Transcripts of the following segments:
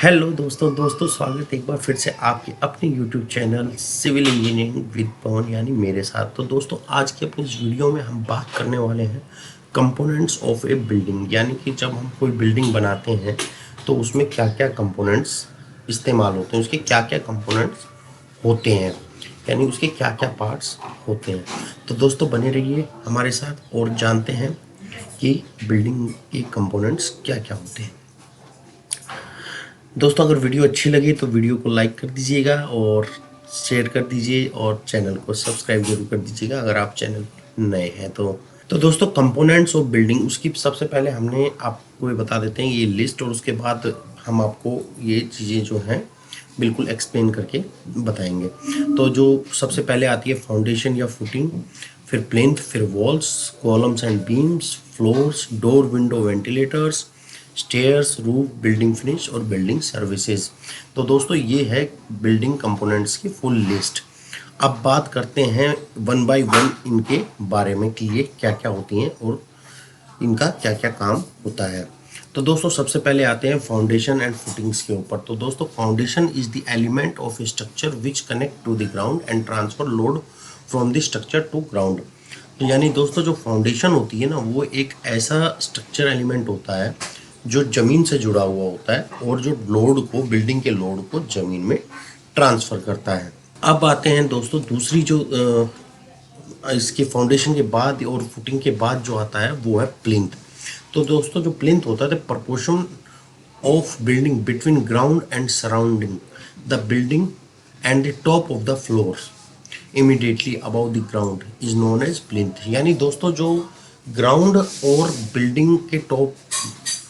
Hello दोस्तों स्वागत है एक बार फिर से आपके अपने YouTube channel civil engineering with Pawan यानी मेरे साथ। तो दोस्तों आज के अपनी इस वीडियो में हम बात करने वाले हैं कंपोनेंट्स ऑफ ए बिल्डिंग, यानी कि जब हम कोई बिल्डिंग बनाते हैं तो उसमें क्या क्या कंपोनेंट्स इस्तेमाल होते हैं, उसके क्या क्या कंपोनेंट्स होते हैं, यानी उसके क्या क्या पार्ट्स होते हैं। तो दोस्तों बने रहिए हमारे साथ और जानते हैं कि बिल्डिंग के कंपोनेंट्स क्या क्या होते हैं। दोस्तों अगर वीडियो अच्छी लगे तो वीडियो को लाइक कर दीजिएगा और शेयर कर दीजिए और चैनल को सब्सक्राइब जरूर कर दीजिएगा अगर आप चैनल नए हैं तो दोस्तों कंपोनेंट्स ऑफ बिल्डिंग, उसकी सबसे पहले हमने आपको ये बता देते हैं ये लिस्ट, और उसके बाद हम आपको ये चीज़ें जो हैं बिल्कुल एक्सप्लेन करके बताएंगे। तो जो सबसे पहले आती है फाउंडेशन या फुटिंग, फिर प्लिंथ, फिर walls, columns and beams, floors, door, window, ventilators, stairs, roof, building finish और बिल्डिंग सर्विसेज। तो दोस्तों ये है बिल्डिंग कंपोनेंट्स की फुल लिस्ट। अब बात करते हैं वन बाय वन इनके बारे में कि ये क्या क्या होती हैं और इनका क्या क्या काम होता है। तो दोस्तों सबसे पहले आते हैं फाउंडेशन एंड फुटिंग्स के ऊपर। तो दोस्तों foundation is the element of a structure which connect to the ground and transfer load from the structure to ground. तो यानी दोस्तों जो फाउंडेशन होती है ना, वो एक ऐसा स्ट्रक्चर एलिमेंट होता है जो ज़मीन से जुड़ा हुआ होता है और जो लोड को, बिल्डिंग के लोड को ज़मीन में ट्रांसफ़र करता है। अब आते हैं दोस्तों दूसरी जो इसके फाउंडेशन के बाद और फुटिंग के बाद जो आता है वो है प्लिंथ। तो दोस्तों जो प्लिंथ होता है, the proportion of building between ground and surrounding the building and the top of the floor immediately above the ground is known as plinth. यानी दोस्तों जो ग्राउंड और बिल्डिंग के टॉप,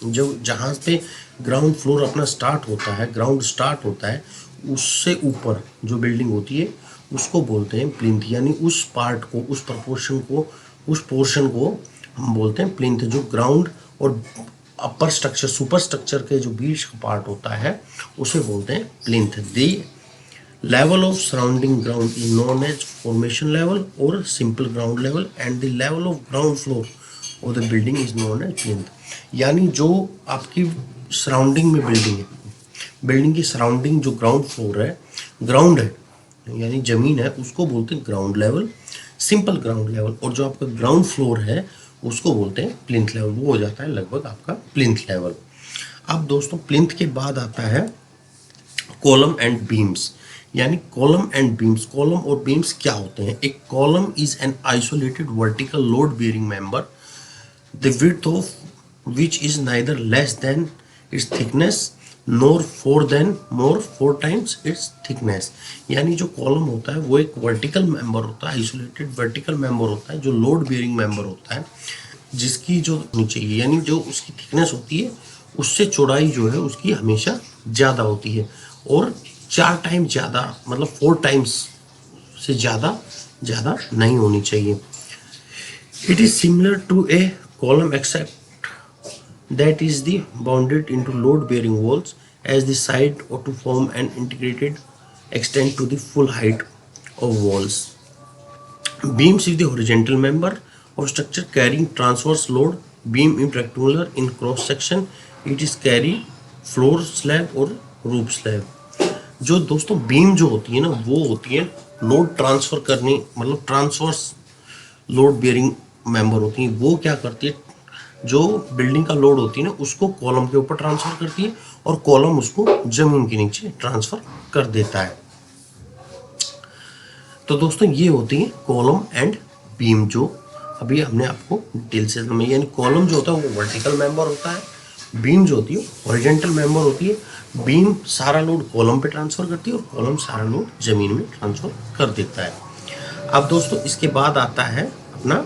जो जहाँ पे ग्राउंड फ्लोर अपना स्टार्ट होता है, ग्राउंड स्टार्ट होता है, उससे ऊपर जो बिल्डिंग होती है उसको बोलते हैं प्लिंथ। यानी उस पार्ट को, उस प्रपोर्शन को, उस पोर्शन को हम बोलते हैं प्लिंथ। जो ग्राउंड और अपर स्ट्रक्चर, सुपर स्ट्रक्चर के जो बीच का पार्ट होता है उसे बोलते हैं plinth. The level of surrounding ground is known as formation level और simple ground level and the level of ground floor और the building is known as plinth. यानी जो आपकी सराउंडिंग में बिल्डिंग है, बिल्डिंग की सराउंडिंग जो ग्राउंड फ्लोर है, ग्राउंड है यानी ज़मीन है, उसको बोलते हैं ground level, simple ground level. और जो आपका ग्राउंड फ्लोर है उसको बोलते हैं प्लिंथ लेवल। वो हो जाता है लगभग आपका प्लिंथ लेवल। अब दोस्तों प्लिंथ के बाद आता है कॉलम एंड बीम्स। यानी कॉलम एंड बीम्स, कॉलम और बीम्स क्या होते हैं? एक column is an isolated vertical load bearing member the width of which is neither less than its thickness nor more 4 times its thickness। यानी जो column होता है वो एक वर्टिकल मेंबर होता है, आइसोलेटेड वर्टिकल मेंबर होता है, जो लोड बेयरिंग मेंबर होता है, जिसकी जो नीचे की यानी जो उसकी थिकनेस होती है उससे चौड़ाई जो है उसकी हमेशा ज़्यादा होती है और 4 टाइम ज़्यादा, मतलब 4 टाइम्स से ज़्यादा नहीं होनी चाहिए। It is similar to a column except that is the bounded into load bearing walls as the side or to form an integrated extent to the full height of walls. Beams is the horizontal member of structure carrying transverse load. Beam in rectangular in cross section, it is carry floor slab or roof slab। जो दोस्तों beam जो होती है ना, वो होती है load transfer करने, मतलब ट्रांसवर्स लोड बेयरिंग मेंबर होती है। वो क्या करती है, जो बिल्डिंग का लोड होती है ना उसको कॉलम के ऊपर ट्रांसफर करती है और कॉलम उसको जमीन के नीचे ट्रांसफर कर देता है। तो दोस्तों ये होती है कॉलम एंड बीम, जो अभी हमने आपको डिटेल से समझी। यानी कॉलम जो होता है वो वर्टिकल मेंबर होता है, बीम जो होती है हॉरिजॉन्टल मेंबर होती है। बीम सारा लोड कॉलम पे ट्रांसफर करती है और कॉलम सारा लोड जमीन में ट्रांसफर कर देता है। अब दोस्तों इसके बाद आता है अपना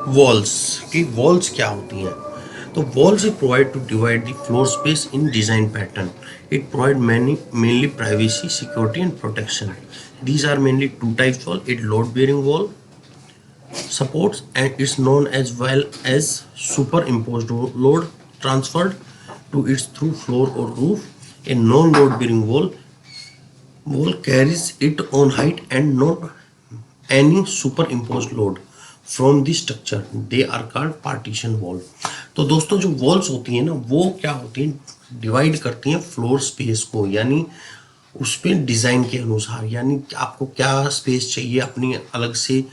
वॉल्स। की वॉल्स क्या होती हैं? तो walls is provide to divide the floor space in design pattern. It provide mainly privacy, security and protection. These are mainly 2 types wall. It load bearing wall supports and it's known as well as superimposed load transferred to its through floor or roof. A non load bearing wall carries its own height and not any superimposed load. From the structure, they are called partition wall. तो दोस्तों जो walls होती हैं ना, वो क्या होती हैं, डिवाइड करती हैं फ्लोर स्पेस को, यानी उस पे डिज़ाइन के अनुसार, यानी आपको क्या स्पेस चाहिए अपनी अलग से,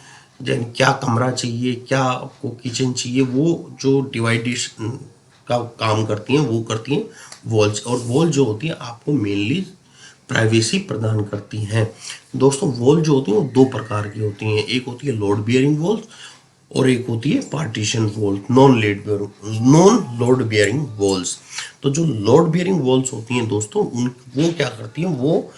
यानी क्या कमरा चाहिए, क्या आपको किचन चाहिए, वो जो डिवाइडेशन का काम करती हैं वो करती हैं वॉल्स। और वॉल जो होती है आपको मेनली प्राइवेसी प्रदान करती हैं। दोस्तों वॉल जो होती हैं वो दो प्रकार की होती हैं, एक होती है लोड बियरिंग वॉल्स और एक होती है partition wall, non load bearing walls. तो जो लोड बियरिंग वॉल्स होती हैं दोस्तों, उन वो क्या करती हैं, वो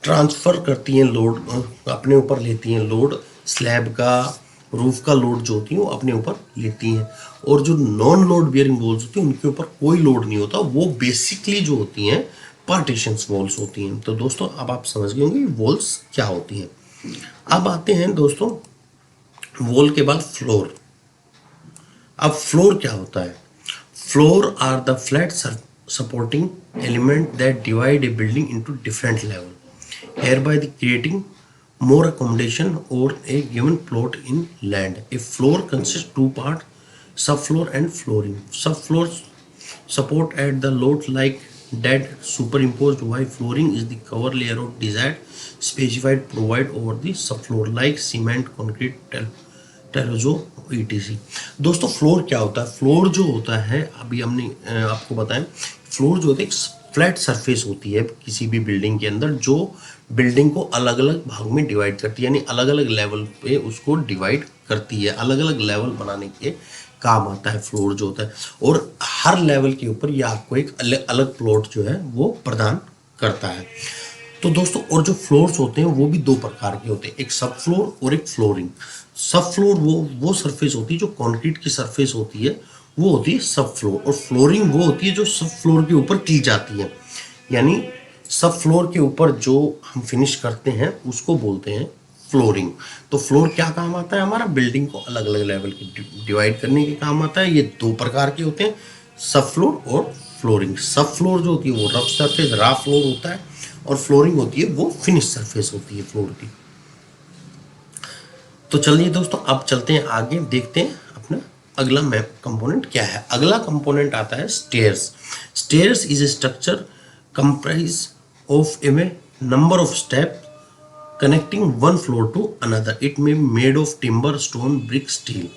ट्रांसफर करती हैं लोड, अपने ऊपर लेती हैं लोड, स्लैब का, रूफ का लोड जो होती है वो अपने ऊपर लेती हैं। और जो नॉन लोड बियरिंग वॉल्स होती हैं उनके ऊपर कोई लोड नहीं होता, वो बेसिकली जो होती हैं पार्टीशंस वॉल्स होती हैं। तो दोस्तों अब आप समझ गए होंगे वॉल्स क्या होती हैं। अब आते हैं दोस्तों वॉल के बाद फ्लोर। अब फ्लोर क्या होता है, floor are the flat supporting element that divide a building into different level, hereby the creating more accommodation or a given plot in land. A floor consists two parts, subfloor and flooring. Subfloors support at the load like dead superimposed, while flooring is the cover layer of desired specified provide over the subfloor like cement, concrete, टेरेजो etc। दोस्तों floor क्या होता है, floor जो होता है अभी हमने आपको बताया, फ्लोर जो होता है एक फ्लैट सरफेस होती है किसी भी बिल्डिंग के अंदर, जो बिल्डिंग को अलग अलग भागों में डिवाइड करती है, यानी अलग अलग लेवल पे उसको डिवाइड करती है, अलग अलग लेवल बनाने के काम आता है फ्लोर जो होता है। और हर लेवल के ऊपर ये आपको एक अलग प्लॉट जो है वो प्रदान करता है। तो दोस्तों और जो फ्लोर्स होते हैं वो भी दो प्रकार के होते हैं, एक सब फ्लोर और एक फ्लोरिंग। सब फ्लोर वो सरफेस होती है जो कंक्रीट की सरफेस होती है, वो होती है सब फ्लोर। और फ्लोरिंग वो होती है जो सब फ्लोर के ऊपर की जाती है, यानी सब फ्लोर के ऊपर जो हम फिनिश करते हैं उसको बोलते हैं फ्लोरिंग। तो फ्लोर क्या काम आता है, हमारा बिल्डिंग को अलग अलग लेवल की डिवाइड करने के काम आता है। ये दो प्रकार के होते हैं, सब फ्लोर और फ्लोरिंग। सब फ्लोर जो होती है वो रफ सरफेस, रा फ्लोर होता है, और फ्लोरिंग होती है वो फिनिश सरफेस होती है फ्लोर की। तो चलिए दोस्तों अब चलते हैं आगे, देखते हैं अपना अगला मैप कंपोनेंट क्या है। अगला कंपोनेंट आता है stairs. Stairs is a structure comprise of a number of step connecting one floor to another, it may made of timber, stone, brick, steel.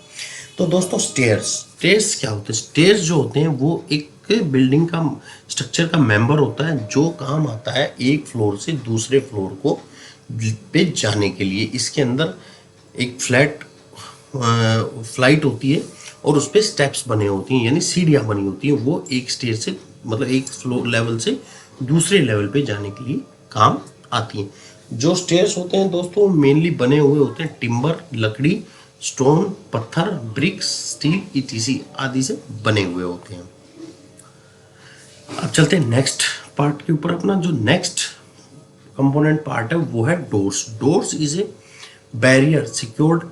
तो दोस्तों स्टेयर्स क्या होते हैं, स्टेयर्स जो होते हैं वो एक बिल्डिंग का स्ट्रक्चर का मेंबर होता है जो काम आता है एक फ्लोर से दूसरे फ्लोर को पे जाने के लिए। इसके अंदर एक फ्लाइट होती है और उस पर स्टेप्स बने होती हैं, यानी सीढ़ियाँ बनी होती हैं, वो एक स्टेज से मतलब एक फ्लोर लेवल से दूसरे लेवल पे जाने के लिए काम आती हैं। जो स्टेयर्स होते हैं दोस्तों मेनली बने हुए होते हैं टिम्बर, लकड़ी, स्टोन, पत्थर, ब्रिक्स, स्टील etc आदि से बने हुए होते हैं। अब चलते हैं नेक्स्ट पार्ट के ऊपर। अपना जो नेक्स्ट कंपोनेंट पार्ट है वो है doors. Doors is a barrier secured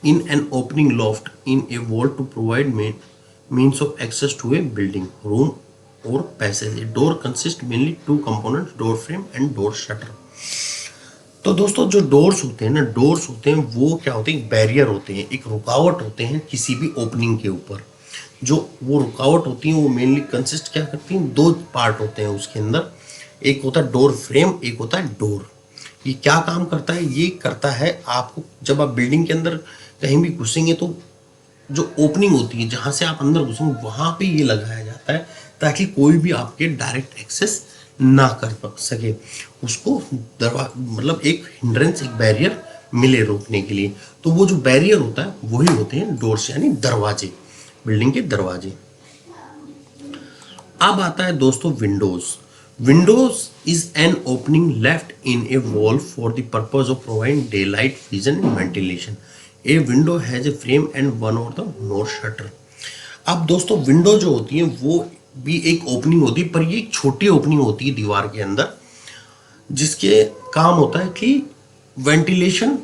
in an opening loft in a wall to provide means of access to a building, room or passage. A door consists mainly two components, door frame and door shutter। तो दोस्तों जो doors होते हैं ना, doors होते हैं वो क्या होते हैं, बैरियर होते हैं, एक रुकावट होते हैं किसी भी ओपनिंग के ऊपर। जो वो रुकावट होती है वो मेनली कंसिस्ट क्या करती हैं, दो पार्ट होते हैं उसके अंदर, एक होता है डोर फ्रेम, एक होता है डोर। ये क्या काम करता है, ये करता है आपको जब आप बिल्डिंग के अंदर कहीं भी घुसेंगे तो जो ओपनिंग होती है जहाँ से आप अंदर घुसेंगे वहाँ पे ये लगाया जाता है ताकि कोई भी आपके डायरेक्ट एक्सेस ना कर सके, उसको मतलब एक हिंड्रेंस, एक बैरियर मिले रोकने के लिए। तो वो जो बैरियर होता है वही होते हैं डोर्स, यानी दरवाजे, बिल्डिंग के दरवाजे। अब आता है दोस्तों Windows. Windows is an opening left in A wall for the purpose of providing day light, vision and ventilation. A window has a frame and one और द मोर शटर। अब दोस्तों विंडो जो होती है वो भी एक ओपनिंग होती है, पर ये एक छोटी ओपनिंग होती है दीवार के अंदर, जिसके काम होता है कि वेंटिलेशन,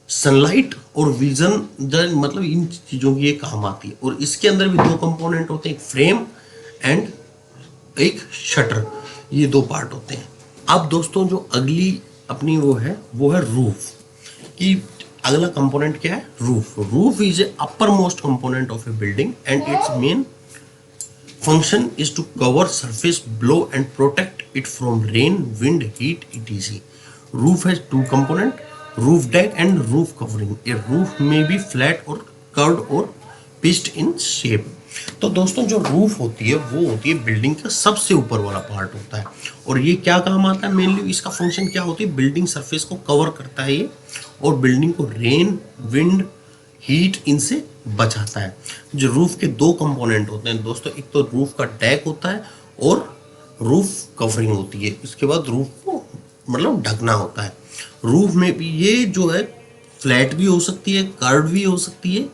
सनलाइट और विजन, मतलब इन चीज़ों की ये काम आती है। और इसके अंदर भी दो कंपोनेंट होते हैं, एक फ्रेम एंड एक शटर, ये दो पार्ट होते हैं। अब दोस्तों जो अगली अपनी वो है रूफ, कि अगला कंपोनेंट क्या है? Roof. Roof is a upper most component of a building and it's main function is to cover surface below and protect it from rain, wind, heat, etc. Roof has two components, roof deck and roof covering. A roof may be flat or curved or pitched in shape. तो दोस्तों जो roof होती है वो होती है building का सबसे ऊपर वाला पार्ट होता है, और ये क्या काम आता है? मेनली इसका फंक्शन क्या होती है? बिल्डिंग सरफेस को कवर करता है ये, और बिल्डिंग को रेन, विंड, हीट इनसे बचाता है। जो रूफ के दो कंपोनेंट होते हैं दोस्तों, एक तो रूफ का डेक होता है और रूफ कवरिंग होती है। इसके बाद रूफ को मतलब ढकना होता है। रूफ में भी ये जो है फ्लैट भी हो सकती है, कर्व भी हो सकती है,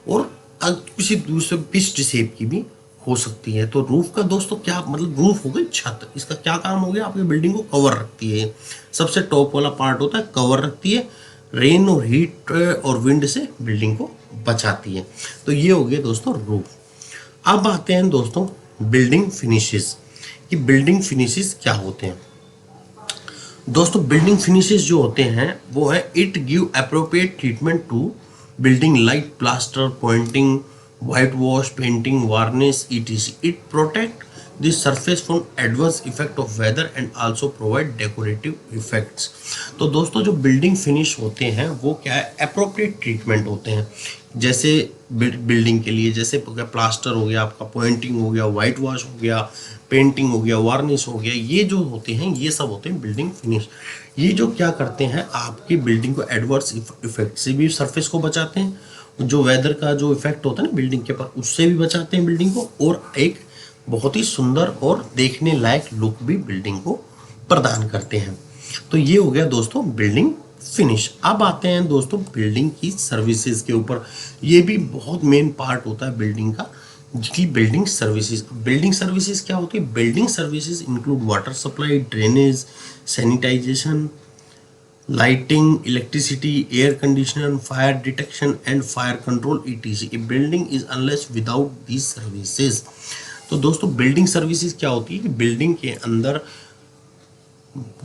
और किसी दूसरे पिच्ड शेप की भी हो सकती है। तो रूफ का दोस्तों क्या मतलब? रूफ हो गई छत, इसका क्या काम हो गया? आपकी बिल्डिंग को कवर रखती है। सबसे टॉप वाला पार्ट होता है कवर रखती है, रेन और हीट और विंड से बिल्डिंग को बचाती है। तो ये हो गया दोस्तों रूफ। अब आते हैं दोस्तों बिल्डिंग फिनिशेस। कि बिल्डिंग फिनिशेस क्या होते हैं? दोस्तों बिल्डिंग फिनिशेस जो होते हैं वो है it give appropriate treatment to building like plaster, pointing, white wash, painting, varnish etc. It protect this surface from adverse effect of weather and also provide decorative effects। तो दोस्तों जो बिल्डिंग फिनिश होते हैं वो क्या है? अप्रोप्रिएट ट्रीटमेंट होते हैं। जैसे बिल्डिंग के लिए जैसे प्लास्टर हो गया आपका, पॉइंटिंग हो गया, वाइट वॉश हो गया, पेंटिंग हो गया, वार्निश हो गया, ये जो होते हैं ये सब होते हैं बिल्डिंग फिनिश। ये जो क्या करते हैं आपकी बिल्डिंग को एडवर्स इफेक्ट से भी सरफेस को बचाते हैं, जो वेदर का जो इफेक्ट होता है ना बिल्डिंग के ऊपर उससे भी बचाते हैं बिल्डिंग को, और एक बहुत ही सुंदर और देखने लायक लुक भी बिल्डिंग को प्रदान करते हैं। तो ये हो गया दोस्तों बिल्डिंग फिनिश। अब आते हैं दोस्तों बिल्डिंग की सर्विसेज के ऊपर। ये भी बहुत मेन पार्ट होता है बिल्डिंग का, की बिल्डिंग सर्विसेज। बिल्डिंग सर्विसेज क्या होती है? Building services include water supply, drainage, sanitization, lighting, electricity, air conditioner, fire detection and fire control etc. A building is unless without these services। तो दोस्तों building services क्या होती है कि बिल्डिंग के अंदर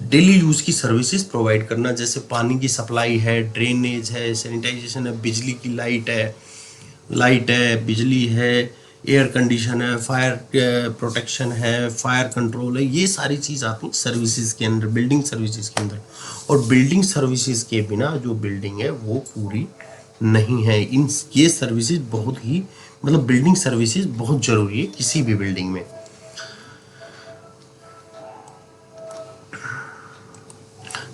डेली यूज की सर्विसेज प्रोवाइड करना, जैसे पानी की सप्लाई है, ड्रेनेज है, सैनिटाइजेशन है, बिजली की लाइट है, बिजली है, एयर कंडीशन है, फायर प्रोटेक्शन है, फायर कंट्रोल है, ये सारी चीज़ आती हैं सर्विसेज के अंदर, बिल्डिंग सर्विसेज के अंदर। और बिल्डिंग सर्विसेज के बिना जो बिल्डिंग है वो पूरी नहीं है। इन ये सर्विसेज बहुत ही मतलब बिल्डिंग सर्विसेज बहुत ज़रूरी है किसी भी बिल्डिंग में।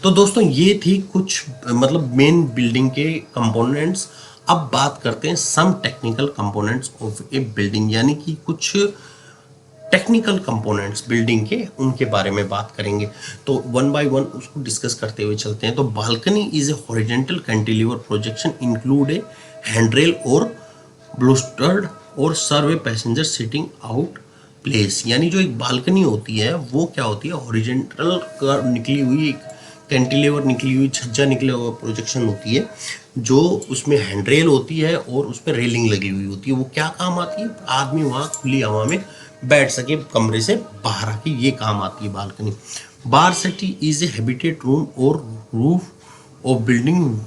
तो दोस्तों ये थी कुछ मतलब मेन बिल्डिंग के कंपोनेंट्स। अब बात करते हैं some technical components of a building, यानी कि कुछ टेक्निकल कंपोनेंट्स बिल्डिंग के, उनके बारे में बात करेंगे। तो वन बाय वन उसको डिस्कस करते हुए चलते हैं। तो balcony is a horizontal cantilever projection include a handrail और ब्लूस्टर्ड और serve a passenger sitting out place. यानी जो एक बालकनी होती है वो क्या होती है? हॉरिजॉन्टल निकली हुई एक कैंटिलीवर निकली हुई छज्जा निकला हुआ प्रोजेक्शन होती है, जो उसमें हैंडरेल होती है और उस पर रेलिंग लगी हुई होती है। वो क्या काम आती है? आदमी वहाँ खुली हवा में बैठ सके कमरे से बाहर आके, ये काम आती है balcony. Barsati is a habitat room और roof of building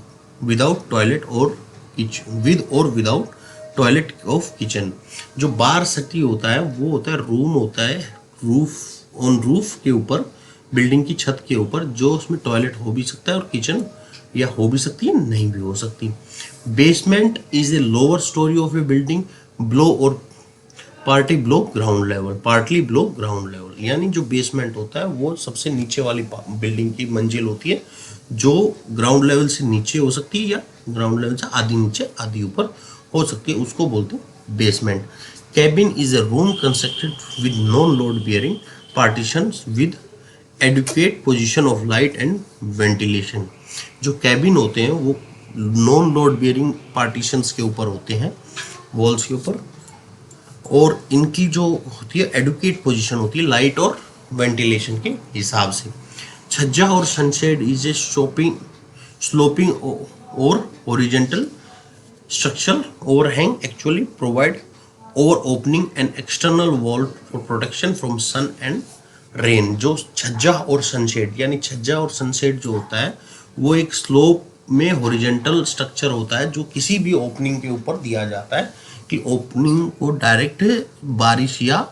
without toilet और किचन, विद और विदाउट टॉयलेट ऑफ किचन। जो बार सिटी होता है वो होता है रूम होता है रूफ ऑन रूफ के ऊपर, बिल्डिंग की छत के ऊपर, जो उसमें टॉयलेट हो भी सकता है और किचन या हो भी सकती है, नहीं भी हो सकती। Basement is a lower story of a building blow और पार्टली ब्लो ग्राउंड लेवल। यानी जो बेसमेंट होता है वो सबसे नीचे वाली बिल्डिंग की मंजिल होती है, जो ग्राउंड लेवल से नीचे हो सकती है या ग्राउंड लेवल से आधी नीचे आधी ऊपर हो सकती है, उसको बोलते हैं basement. Cabin is a room constructed with non load bearing partitions with adequate position of light and ventilation. जो कैबिन होते हैं वो नॉन लोड बियरिंग पार्टीशंस के ऊपर होते हैं, वॉल्स के ऊपर, और इनकी जो होती है एडुकेट पोजीशन होती है लाइट और वेंटिलेशन के हिसाब से। छज्जा और सनशेड इज ए स्लोपिंग और horizontal structural overhang actually provide over opening and external wall for protection from sun and rain. जो छज्जा और सनशेड यानी छज्जा और सनशेड जो होता है वो एक स्लोप में हॉरिजॉन्टल स्ट्रक्चर होता है जो किसी भी ओपनिंग के ऊपर दिया जाता है कि ओपनिंग को डायरेक्ट बारिश या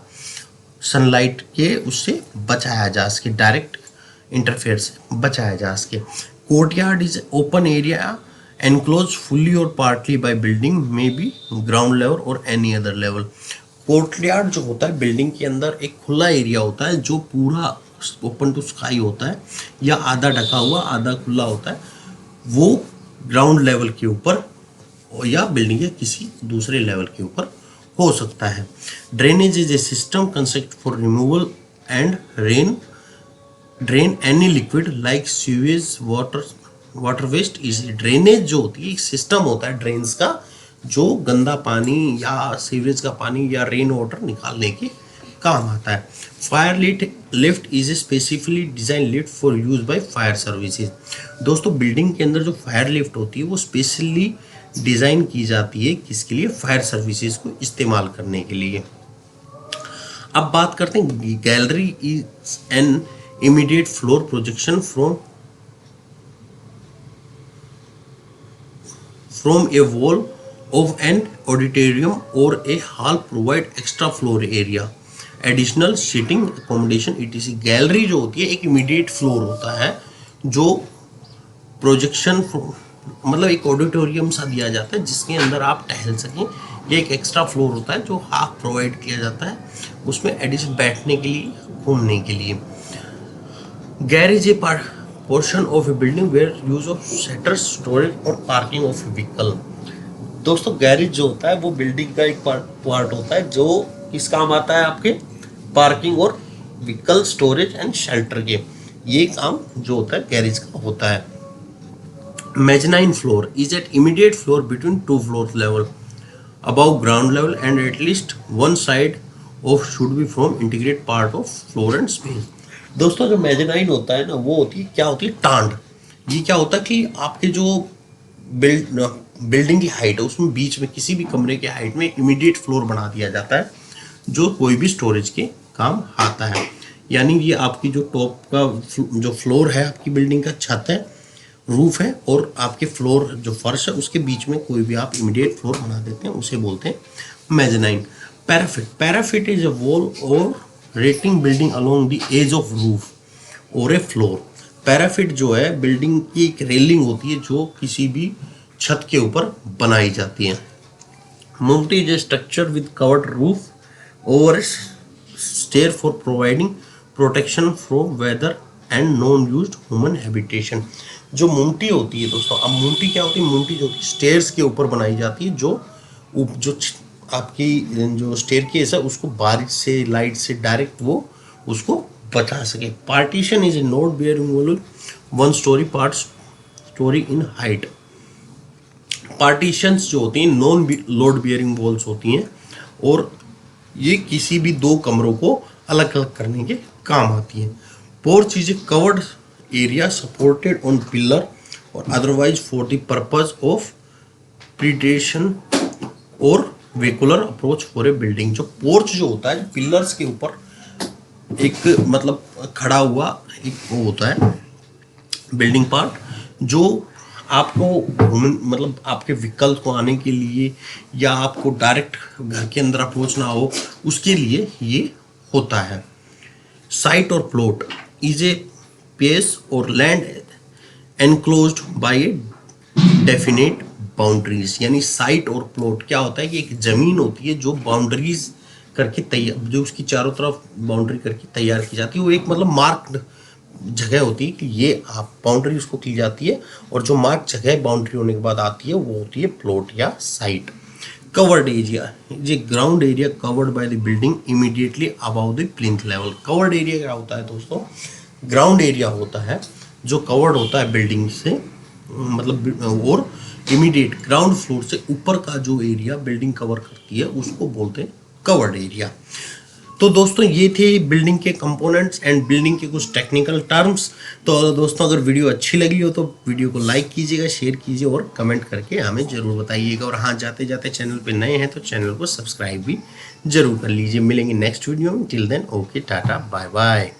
सनलाइट के उससे बचाया जा सके, डायरेक्ट इंटरफेयर से बचाया जा सके। Courtyard is open area enclose fully और पार्टली बाय बिल्डिंग में बी ग्राउंड लेवल और एनी अदर लेवल। कोर्टयार्ड जो होता है बिल्डिंग के अंदर एक खुला एरिया होता है जो पूरा ओपन टू स्काई होता है या आधा ढका हुआ आधा खुला होता है, वो ग्राउंड लेवल के ऊपर या बिल्डिंग के किसी दूसरे लेवल के ऊपर हो सकता है। Drainage is a system concept for removal and drain any liquid like sewage water waste. Is drainage जो होती है एक सिस्टम होता है ड्रेन्स का जो गंदा पानी या सीवेज का पानी या रेन वाटर निकालने के काम आता है। Fire lift is a specifically design lift for use by fire services. दोस्तों बिल्डिंग के अंदर जो फायर लिफ्ट होती है वो स्पेशली डिजाइन की जाती है किसके लिए, फायर सर्विसेज को इस्तेमाल करने के लिए। अब बात करते हैं gallery is an immediate floor projection from A wall of an auditorium or a hall provide extra floor area, additional seating accommodation etc। Gallery जो होती है एक इमीडिएट फ्लोर होता है जो प्रोजेक्शन मतलब एक ऑडिटोरियम सा दिया जाता है जिसके अंदर आप टहल सकें। ये एक एक्स्ट्रा फ्लोर होता है जो हाफ प्रोवाइड किया जाता है उसमें एडिशन बैठने के लिए, घूमने के लिए। Garage a portion of a building where use of shutters, storage और पार्किंग ऑफ व्हीकल। दोस्तों गैरेज जो होता है वो बिल्डिंग का एक पार्ट होता है जो किस काम आता है, आपके पार्किंग और व्हीकल स्टोरेज एंड शेल्टर के, ये काम जो होता है गैरेज का होता है। Mezzanine floor is at immediate floor between two floor level above ground level and at least one side of should be from integrate part of floor and space. दोस्तों जो मेजनाइन होता है ना वो होती है, क्या होती है, टांड। ये क्या होता है कि आपके जो बिल्डिंग की हाइट है उसमें बीच में किसी भी कमरे के हाइट में एक इमीडिएट फ्लोर बना दिया जाता है जो कोई भी स्टोरेज के काम आता है। यानी ये आपकी जो टॉप का जो फ्लोर है आपकी बिल्डिंग का छत है, रूफ है, और आपके फ्लोर जो फर्श है उसके बीच में कोई भी आप इमीडिएट फ्लोर बना देते हैं, उसे बोलते हैं mezzanine. Parapet is a wall और railing building along the edge of roof और ए फ्लोर। पैराफिट जो है बिल्डिंग की एक रेलिंग होती है जो किसी भी छत के ऊपर बनाई जाती है। Mumty is a structure with covered roof over stair for providing protection from weather and non used human habitation. जो मुंटी होती है दोस्तों, अब मुंटी क्या होती है, मुंटी जो होती है स्टेयर्स के ऊपर बनाई जाती है जो आपकी जो स्टेयरकेस है उसको बारिश से, लाइट से डायरेक्ट वो उसको बचा सके। Partition is a note bearing wall 1 story part story in height. Partitions जो होती हैं नॉन लोड बियरिंग वॉल्स होती हैं और ये किसी भी 2 कमरों को अलग अलग करने के काम आती हैं। Porch is a covered area supported on pillar और otherwise for the purpose of pedestrian और vehicular approach for a building. जो पोर्च जो होता है पिलर्स के ऊपर एक मतलब खड़ा हुआ एक वो होता है बिल्डिंग पार्ट जो आपको मतलब आपके व्हीकल को आने के लिए या आपको डायरेक्ट घर के अंदर अप्रोच ना हो उसके लिए ये होता है। साइट और प्लॉट इज ए स्पेस और land enclosed bye a definite boundaries. यानी साइट और प्लॉट क्या होता है कि एक जमीन होती है जो बाउंड्रीज करके तैयार, जो उसकी चारों तरफ बाउंड्री करके तैयार की जाती है, वो एक मतलब मार्क्ड जगह होती है कि ये आप बाउंड्री उसको की जाती है और जो मार्क जगह बाउंड्री होने के बाद आती है वो होती है प्लॉट या साइट। कवर्ड एरिया ये ground area covered by the building immediately above the plinth level. Covered area क्या होता है दोस्तों, ग्राउंड एरिया होता है जो कवर्ड होता है बिल्डिंग से मतलब और इमीडिएट ग्राउंड फ्लोर से ऊपर का जो एरिया बिल्डिंग कवर करती है उसको बोलते हैं कवर्ड एरिया। तो दोस्तों ये थे बिल्डिंग के कंपोनेंट्स एंड बिल्डिंग के कुछ टेक्निकल टर्म्स। तो दोस्तों अगर वीडियो अच्छी लगी हो तो वीडियो को लाइक कीजिएगा, शेयर कीजिए और कमेंट करके हमें ज़रूर बताइएगा। और हाँ, जाते जाते चैनल पे नए हैं तो चैनल को सब्सक्राइब भी जरूर कर लीजिए। मिलेंगे नेक्स्ट वीडियो में। Till then okay, tata, bye bye.